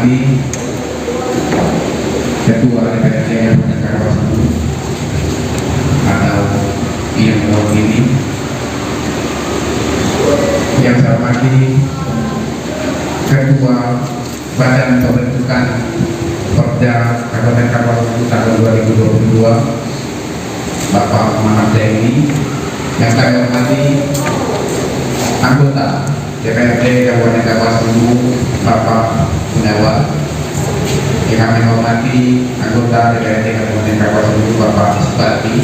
hormati Ketua DPRD Kabupaten Karawang atau yang mewakili, yang saya hormati Ketua Badan Pembentukan Perda Kabupaten Karawang tahun 2022 Bapak Muhammad Zaini, yang saya hormati anggota DPRD Kabupaten Karawang Bapak Gunawan, yang kami hormati anggota DPRD Kabupaten Karawang Bapak Isbati,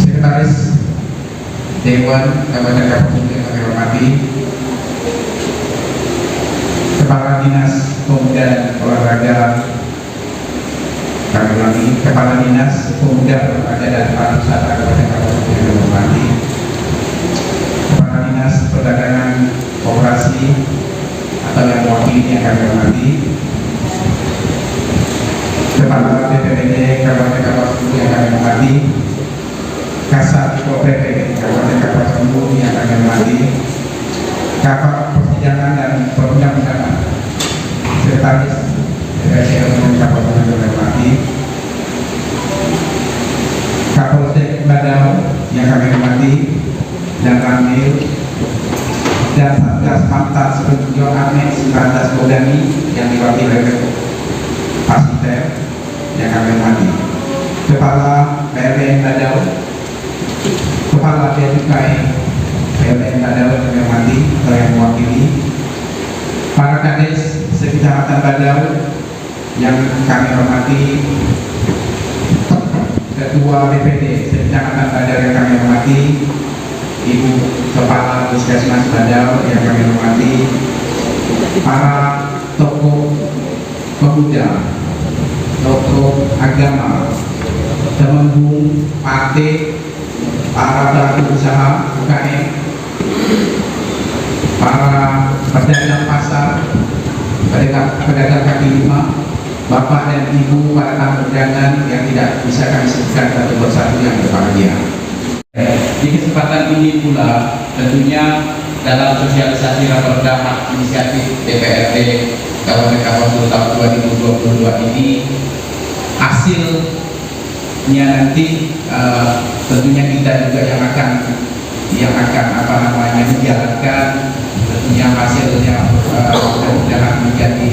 Sekretaris Dewan Kabupaten Karawang yang kami hormati, Kepala Dinas Pemuda dan Olahraga kami hormati, Kepala Dinas Pemuda, Olahraga dan Pariwisata Kabupaten Karawang yang kami hormati, Kepala Dinas Perdagangan Koperasi atau yang mewakili yang kami hormati, Kepala BPPD Kabupaten Karawang yang kami hormati, Kasat Pol PP Kabupaten Karawang yang kami hormati, Kafat Persidangan dan Perundang-undangan Sekretaris DPRD Kabupaten Karawang yang kami hormati, Kapolsek Badau yang kami hormati, dan Ramil dan Satgas Pantas Penunjuk Amin 19 Kodani yang diwakili oleh Pasiter yang kami hormati, Kepala PLN Badau, Kepala Bea Cukai PLN Badau yang kami hormati atau yang mewakili, para Kades Sekecamatan Badau yang kami hormati, Ketua DPD Sekecamatan Badau yang kami hormati, Ibu Kepala Puskesmas Badau yang kami hormati, para tokoh pemuda, tokoh agama, temenggung, partai, para pelaku usaha UKM, para pedagang pasar, pedagang kaki lima, Bapak dan Ibu para tamu undangan yang tidak bisa kami sebutkan satu persatu yang berbahagia. Di kesempatan ini pula tentunya dalam sosialisasi raperda hak inisiatif DPRD Kabupaten Karawang tahun 2022 ini hasilnya nanti tentunya kita juga yang akan menjalankan, tentunya hasilnya mudah-mudahan menjadi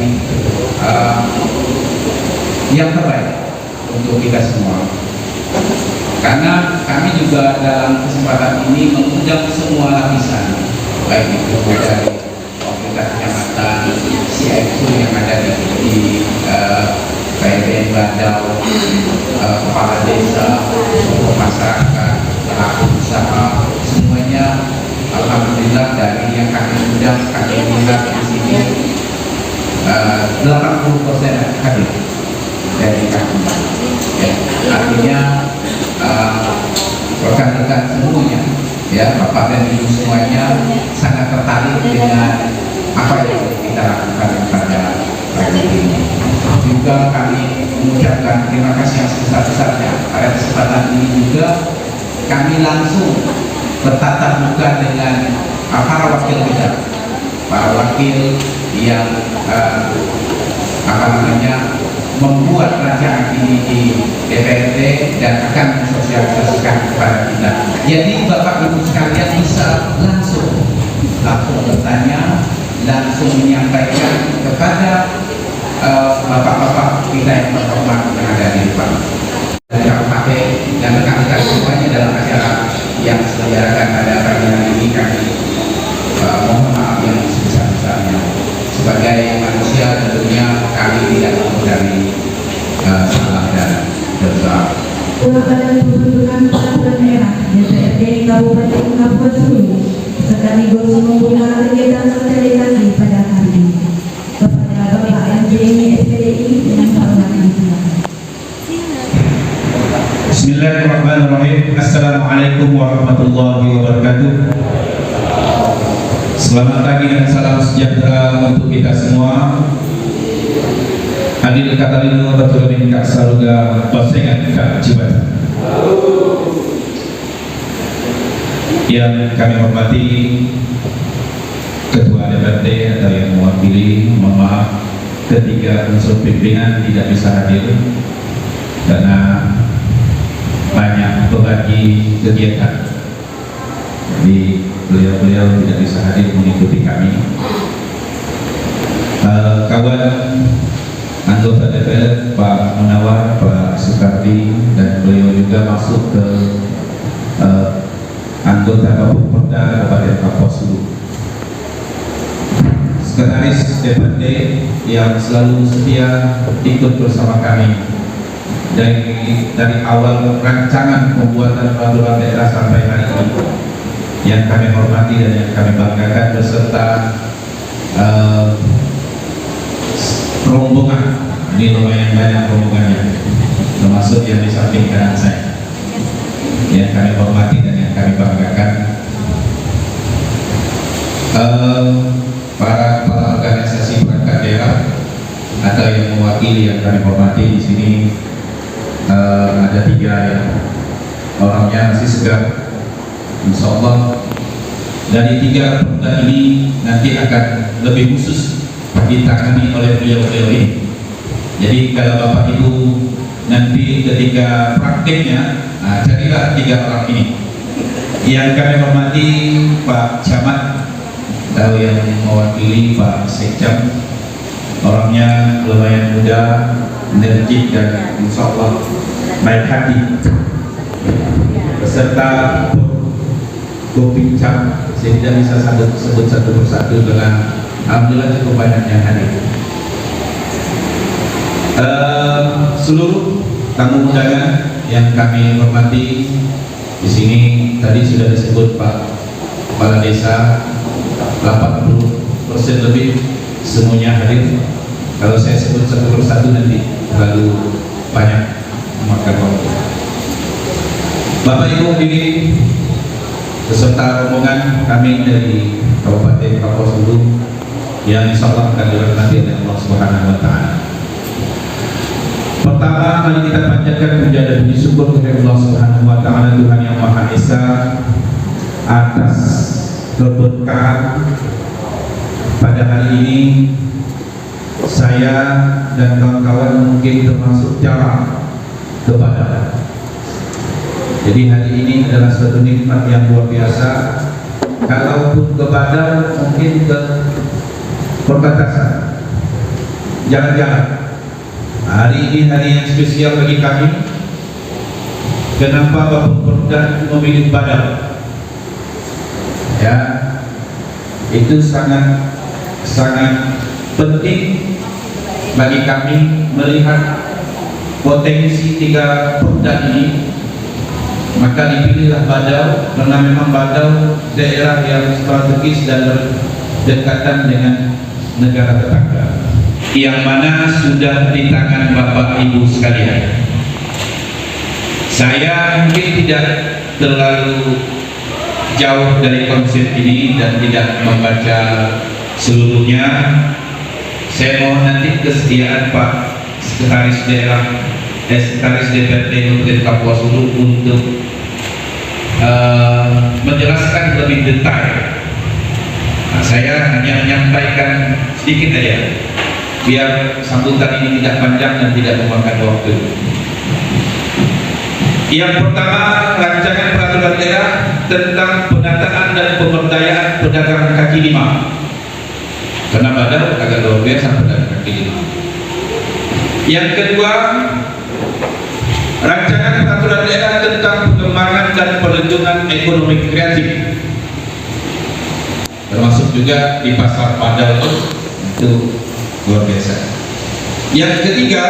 yang terbaik untuk kita semua. Karena kami juga dalam kesempatan ini mengundang semua lapisan, baik itu dari pemerintah kecamatan, CIQ yang ada di PLN Badau, kepala desa, tokoh masyarakat, pelaku usaha, semuanya alhamdulillah dari yang kami undang, kami lihat di sini 80% hadir dari kami. Ya, artinya rekan-rekan semuanya, ya Bapak dan Ibu semuanya sangat tertarik dengan apa yang kita lakukan pada pagi ini. Juga kami mengucapkan terima kasih yang sebesar-besarnya. Pada kesempatan ini juga kami langsung bertatap muka dengan para wakil kita, para wakil yang membuat rancangan ini di DPRD dan akan mensosialisasikan kepada kita. Jadi Bapak Ibu sekalian bisa langsung bertanya, langsung menyampaikan kepada bapak-bapak kita yang terhormat yang ada di depan. Dari KPP dan rekan-rekan semuanya dalam acara yang diselenggarakan pada pagi hari ini, kami mohon maaf yang sebesar-besarnya. Sebagai manusia tentunya kami tidak menghindari salah dan dosa. Ketua Badan Pembentukan Peraturan Daerah DPRD Kabupaten Kapuasulu sekaligus membuka kegiatan sosialisasi pada hari ini kepada Bapak MJ SPDI dengan hormat disilakan. Bismillahirrahmanirrahim. Assalamualaikum warahmatullahi wabarakatuh. Selamat pagi dan salam sejahtera untuk kita semua. Adil katalinu batul min kak saluga pasengan kak cibat. Yang kami hormati Ketua DPRD atau yang mewakili, mohon maaf ketiga unsur pimpinan tidak bisa hadir karena banyak berbagi kegiatan. Jadi beliau-beliau tidak bisa hadir mengikuti kami. Kawan anggota DPR Pak Munawar, Pak Soekardi, dan beliau juga masuk ke anggota Kapolda Kabupaten Kapuasulu. Sekretaris DPRD yang selalu setia ikut bersama kami dari awal rancangan pembuatan peraturan daerah sampai hari ini, yang kami hormati dan yang kami banggakan, beserta rombongan. Ini lumayan banyak rombongannya, termasuk yang di samping kanan saya, yang kami hormati dan yang kami banggakan. Para kepala organisasi perangkat daerah atau yang mewakili yang kami hormati di sini, ada 3 yang orangnya masih segar, insya Allah. Dari 3 perda ini nanti akan lebih khusus ditangani oleh beliau-beliau ini. Jadi kalau Bapak Ibu nanti ketika prakteknya, carilah 3 orang ini. Yang kami hormati Pak Camat, atau yang mewakili Pak Sekjam, orangnya lumayan muda, energik, dan insya Allah baik hati, beserta Gopincam. Saya tidak bisa sebut satu persatu dengan alhamdulillah cukup banyak yang hadir. Seluruh tamu undangan yang kami hormati di sini, tadi sudah disebut Pak Kepala Desa, 80% lebih semuanya hadir. Kalau saya sebut satu persatu nanti terlalu banyak memakan waktu. Bapak Ibu hadirin beserta rombongan kami dari Kabupaten Kapuasulu yang insya Allah akan dirahmati oleh Allah Subhanahu wa Ta'ala. Pertama, mari kita panjatkan puja dan puji syukur kepada Allah Subhanahu wa Ta'ala, Tuhan yang Maha Esa, atas keberkahan pada hari ini. Saya dan kawan-kawan mungkin termasuk jarang kepada. Jadi hari ini adalah suatu nikmat yang luar biasa. Kalaupun kepada, mungkin ke perbatasan, jalan-jalan. Hari ini hari yang spesial bagi kami. Kenapa Bapak Perda memilih Badar? Ya, itu sangat penting bagi kami melihat potensi 3 perda ini. Maka dipilihlah Badau, karena memang Badau daerah yang strategis dan berdekatan dengan negara tetangga, yang mana sudah di tangan Bapak Ibu sekalian. Saya mungkin tidak terlalu jauh dari konsep ini dan tidak membaca seluruhnya. Saya mohon nanti kesediaan Pak Sekretaris DPRD Kabupaten Kapuasulu untuk menjelaskan lebih detail. Saya hanya menyampaikan sedikit aja, biar sambutan ini tidak panjang dan tidak memakan waktu. Yang pertama, rancangan peraturan daerah tentang penataan dan pemberdayaan pedagang kaki lima. Karena Badau agak luar biasa pedagang kaki lima. Yang kedua, rancangan peraturan daerah tentang pengembangan dan perlindungan ekonomi kreatif, termasuk juga di pasar Padang, itu luar biasa. Yang ketiga,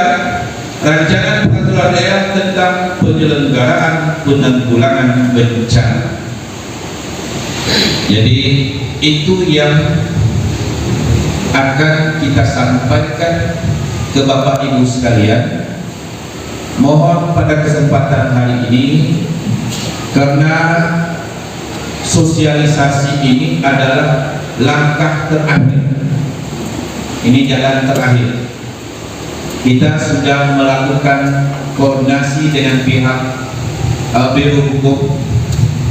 rancangan peraturan daerah tentang penyelenggaraan penanggulangan bencana. Jadi itu yang akan kita sampaikan ke Bapak Ibu sekalian. Mohon pada kesempatan hari ini, karena sosialisasi ini adalah langkah terakhir, ini jalan terakhir. Kita sudah melakukan koordinasi dengan pihak Biro Hukum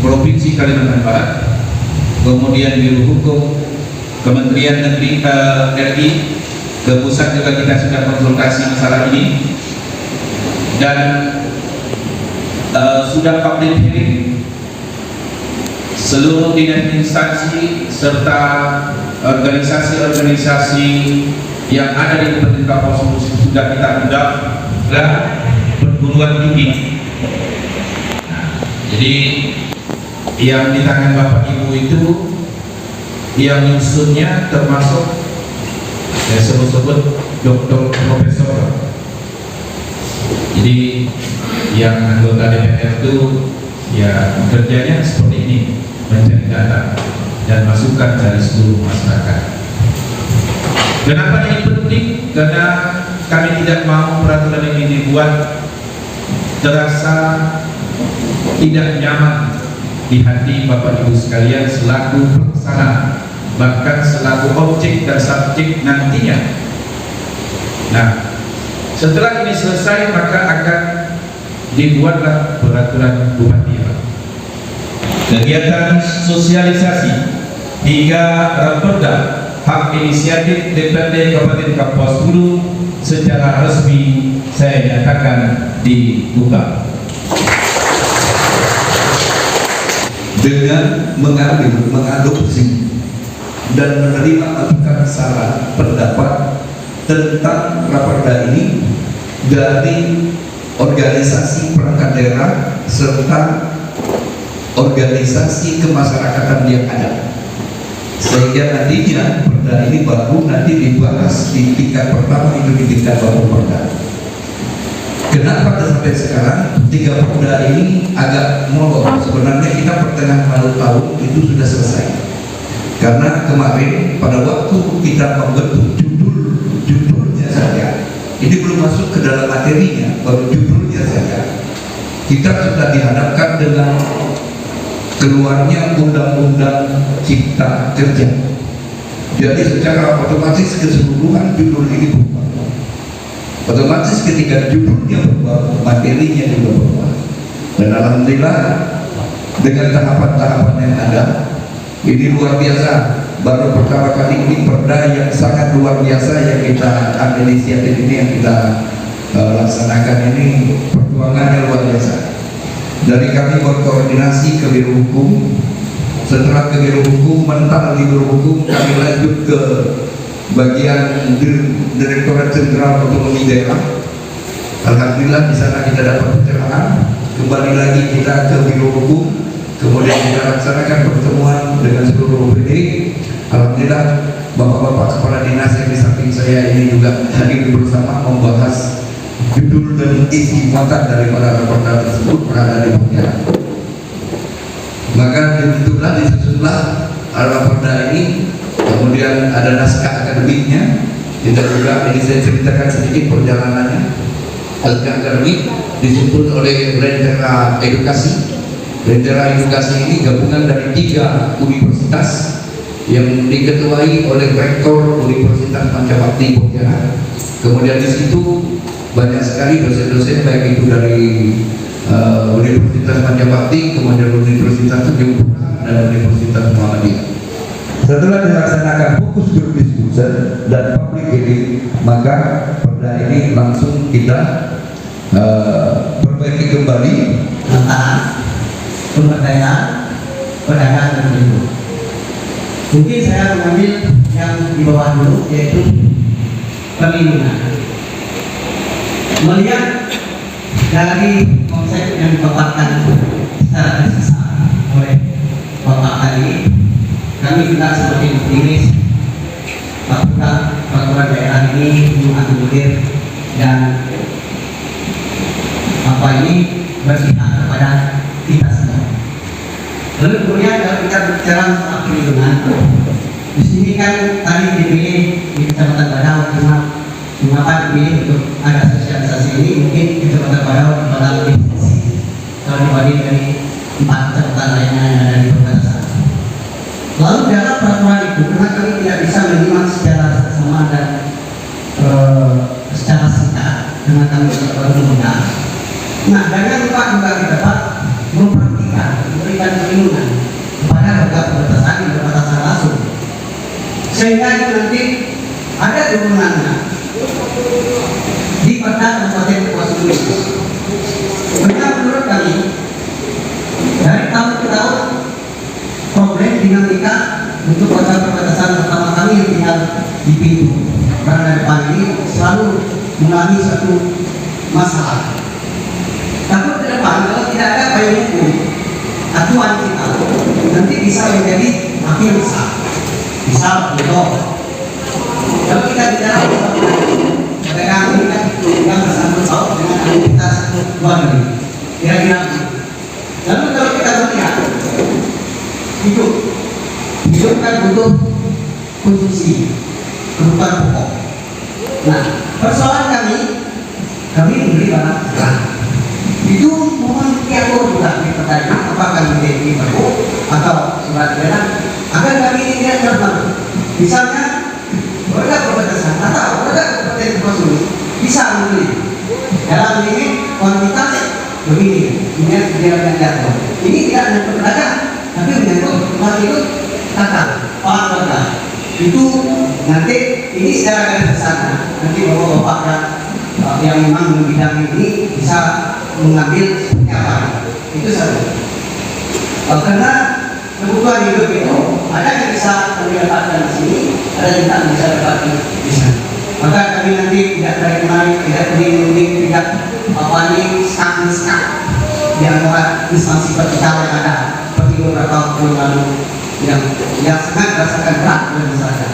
Provinsi Kalimantan Barat, kemudian Biro Hukum Kementerian Negeri RI ke pusat juga kita sudah konsultasi masalah ini dan sudah public hearing. Seluruh dinas instansi serta organisasi-organisasi yang ada di Kabupaten Kapuasulu sudah kita undang dan perguruan tinggi. Jadi yang di tangan Bapak Ibu itu yang nyusunnya termasuk saya sebut-sebut dokter profesor. Jadi yang anggota DPR itu ya kerjanya seperti ini, mencari data dan masukan dari seluruh masyarakat. Kenapa ini penting? Karena kami tidak mau peraturan ini dibuat terasa tidak nyaman di hati Bapak Ibu sekalian selaku pelaksana, bahkan selaku objek dan subjek nantinya. Nah, setelah ini selesai maka akan dibuatlah peraturan bupati. Kegiatan sosialisasi hingga raperda hak inisiatif DPRD Kabupaten Kapuasulu secara resmi saya nyatakan dibuka. Dengan mengadopsi dan menerima masukan saran pendapat tentang raperda ini dari organisasi perangkat daerah serta organisasi kemasyarakatan yang ada, sehingga nantinya perda ini baru nanti dibahas di tingkat pertama itu di tingkat baru perda. Kenapa sampai sekarang 3 perda ini agak molor? Sebenarnya kita pertengahan tahun itu sudah selesai, karena kemarin pada waktu kita membentuk judulnya saja, ini belum masuk ke dalam materinya, baru judulnya saja kita sudah dihadapkan dengan keluarnya undang-undang cipta kerja. Jadi secara otomatis keseluruhan judul ini berubah. Otomatis ketika judulnya berubah, materinya juga berubah. Dan alhamdulillah dengan tahapan-tahapan yang ada, ini luar biasa. Baru pertama kali ini perda yang sangat luar biasa yang kita ambil inisiatif ini, yang kita laksanakan ini, perjuangannya luar biasa. Dari kami berkoordinasi ke Biro Hukum, setelah ke Biro Hukum, mental di Biro Hukum, kami lanjut ke bagian Direktorat Jenderal Otonomi Daerah. Alhamdulillah di sana kita dapat pencerahan. Kembali lagi kita ke Biro Hukum, kemudian kita laksanakan pertemuan dengan seluruh OPD. Alhamdulillah bapak-bapak kepala dinas yang di samping saya ini juga hadir bersama membahas judul dan isi muatan daripada raperda tersebut berada di Pontianak. Maka disusunlah raperda ini, kemudian ada naskah akademiknya. Kita juga ini saya ceritakan sedikit perjalanannya. Naskah akademik disusun oleh Lentera Edukasi. Lentera Edukasi ini gabungan dari 3 universitas yang diketuai oleh Rektor Universitas Pancabakti Pontianak. Kemudian di situ banyak sekali dosen-dosen, baik itu dari Universitas Pancabakti, kemudian Universitas Tanjung Pura dan Universitas Muhammadiyah. Setelah dilaksanakan fokus group discussion dan public hearing, maka perda ini langsung kita perbaiki kembali tentang pemberdayaan pedagang dan pelindung. Mungkin saya mengambil yang di bawah dulu, yaitu perlindungan. Melihat dari konsep yang dipaparkan secara tersisa oleh Bapak tadi, kami juga semakin optimis apakah peraturan daerah ini mengakomodir dan apa ini berpihak kepada kita semua. Lalu kemudian kalau kita bicara soal perlindungan, di sini kan tadi dipilih di Kecamatan Badau, mengapa dipilih untuk ada sosialisasi ini? Mungkin Kecamatan Badau pada lebih kalau dibanding dari 4 kecamatan lainnya yang ada di perbatasan. Lalu dalam peraturan itu, karena kami tidak bisa menyimak secara sama dan secara singkat dengan kami berundang. Nah, dengan lupa juga kita dapat memberikan perlindungan kepada warga perbatasan yang berbatasan langsung. sehingga itu nanti ada turunannya di Perda Kabupaten Kepulauan Seribu. Karena menurut kami dari tahun ke tahun problem dinamika untuk perbatasan pertama kami yang tinggal di pintu karena depan ini selalu mengalami satu masalah. Takut ke depan kalau tidak ada payung hukum acuan kita nanti bisa menjadi makin besar. Misal contoh, kalau kita bicara perdagangan ini kan yang bersangkut paut dengan aktivitas luar negeri, kira-kira. Lalu kalau kita melihat hidup kan butuh konsumsi kebutuhan pokok. Nah, persoalan kami membeli barang segala itu mohon diatur juga di pertanyaan apakah menjadi perlu atau surat edaran agar kami ini tidak terlalu. Misalnya warga perbatasan atau warga Kabupaten Kepulauan Seribu bisa membeli dalam limit kuantitas begini, ini tidak jatuh. Ini tidak menyangkut pedagang, tapi menyangkut itu tata warga. Itu nanti ini secara garis besar nanti bapak-bapak yang memang membidang ini bisa mengambil seperti apa. Itu satu. Karena kebutuhan hidup itu ada yang bisa kami dapatkan di sini, ada yang tak bisa dapatkan di sana. Maka kami nanti tidak tarik-menarik, tidak menuding, tidak skak di antara instansi vertikal yang ada seperti beberapa waktu lalu yang sangat merasakan berat dan masyarakat.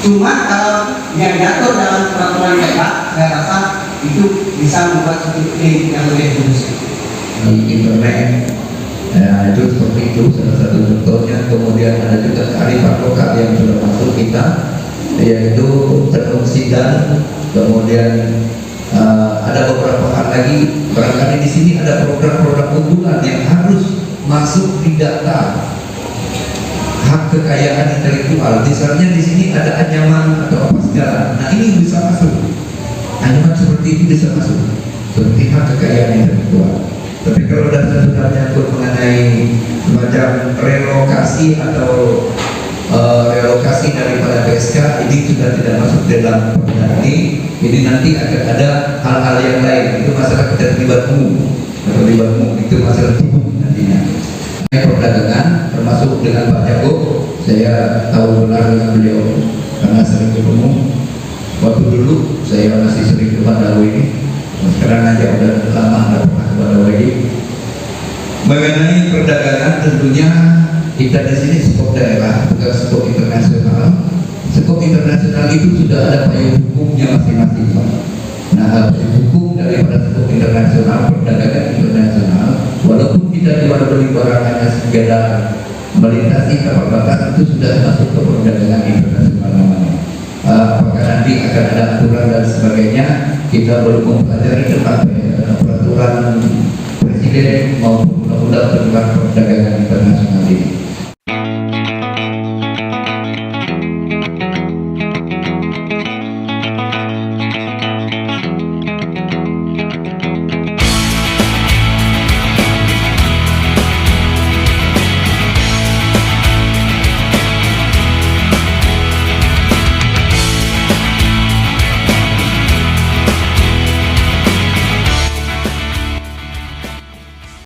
Cuma kalau yang diatur dalam peraturan daerah, saya rasa itu bisa membuat suatu iklim yang lebih kondusif. Di internet itu seperti itu salah satu contohnya. Kemudian ada juga kearifan lokal yang sudah masuk kita, yaitu tenun sidang. Kemudian ada beberapa hal lagi. Barangkali di sini ada program-program unggulan yang harus masuk di data hak kekayaan intelektual. Misalnya di sini ada anyaman atau apa segala. Nah ini bisa masuk. Anyaman seperti ini bisa masuk seperti hak kekayaan intelektual. Tapi kalau data sudah menyangkut mengenai semacam relokasi atau relokasi daripada PSK, ini sudah tidak masuk dalam perda ini. Jadi nanti akan ada hal-hal yang lain. Itu masalah keterlibat umum, itu masalah hukum nantinya. Perdagangan termasuk dengan Pak Jago, saya tahu benar dengan beliau karena sering ketemu. Waktu dulu saya masih sering ke Bandar ini, sekarang aja udah lama nggak pernah ke Bandar lagi. Mengenai perdagangan tentunya kita di sini skop daerah, bukan skop internasional. Skop internasional itu sudah ada payung hukumnya masing-masing. Nah, hukum daripada skop internasional, perdagangan internasional, walaupun kita jual beli barang hanya sekedar melintasi kapal batas, itu sudah masuk ke perdagangan internasional namanya. Apakah nanti akan ada aturan dan sebagainya, kita belum mempelajari tentang peraturan presiden maupun undang-undang tentang perdagangan internasional ini.